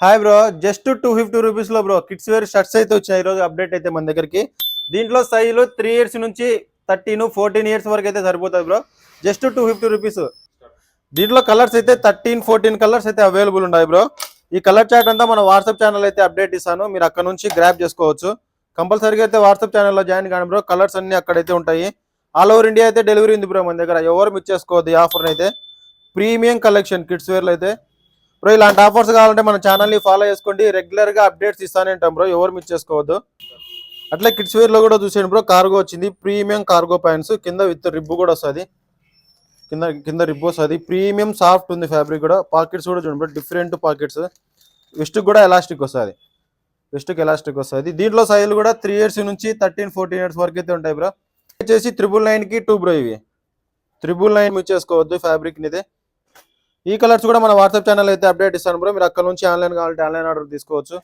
Hi bro, just 250 rupees లో bro kids wear shirts అయితే వచ్చాయి. ఈ రోజు అప్డేట్ అయితే మన దగ్గరికి. దీంట్లో సైజులు 3 ఇయర్స్ నుంచి 13-14 ఇయర్స్ వరకు అయితే సరిపోతుంది బ్రో. Just 250 rupees. దీంట్లో కలర్స్ అయితే 13-14 కలర్స్ అయితే అవైలబుల్ ఉన్నాయి బ్రో. ఈ కలర్ చార్ట్ అంతా మన వాట్సాప్ ఛానల్ అయితే అప్డేట్ ఇస్తాను, మీరు అక్కడ నుంచి గ్రాప్ చేసుకోవచ్చు. కంపల్సరీగా అయితే వాట్సాప్ ఛానల్లో జాయిన్ కానీ బ్రో. కలర్స్ అన్ని అక్కడైతే ఉంటాయి. ఆల్ ఓవర్ ఇండియా అయితే డెలివరీ ఉంది బ్రో మన దగ్గర. ఎవరు మిస్ చేసుకోవద్దు ఈ ఆఫర్ అయితే. ప్రీమియం కలెక్షన్ కిడ్స్ వేర్లో అయితే బ్రో. ఇలాంటి ఆఫర్స్ కావాలంటే మన ఛానల్ని ఫాలో చేసుకోండి, రెగ్యులర్గా అప్డేట్స్ ఇస్తానే ఉంటాం బ్రో. ఎవరు మిస్ చేసుకోవద్దు. అట్లా కిడ్స్ వేర్లో కూడా చూసేయండి బ్రో. కార్గో వచ్చింది, ప్రీమియం కార్గో ప్యాంట్స్, కింద విత్ రిబ్బు కూడా వస్తుంది. కింద రిబ్బు వస్తుంది. ప్రీమియం సాఫ్ట్ ఉంది ఫ్యాబ్రిక్ కూడా. పాకెట్స్ కూడా చూడండి బ్రో, డిఫరెంట్ పాకెట్స్. వెస్ట్ కూడా ఎలాస్టిక్ వస్తుంది, వెస్ట్కి ఎలాస్టిక్ వస్తుంది. దీంట్లో సైజులు కూడా 3 ఇయర్స్ నుంచి 13-14 ఇయర్స్ వరకు అయితే ఉంటాయి బ్రో. వచ్చేసి 999కి 2 బ్రో. ఇవి 999 మిస్ చేసుకోవద్దు ఫ్యాబ్రిక్ని అయితే. ఈ కలర్స్ కూడా మన వాట్సాప్ ఛానల్ అయితే అప్డేట్ ఇస్తాను బ్రో. మీరు అక్కడ నుంచి ఆన్లైన్ కావాలంటే ఆన్లైన్ ఆర్డర్ తీసుకోవచ్చు.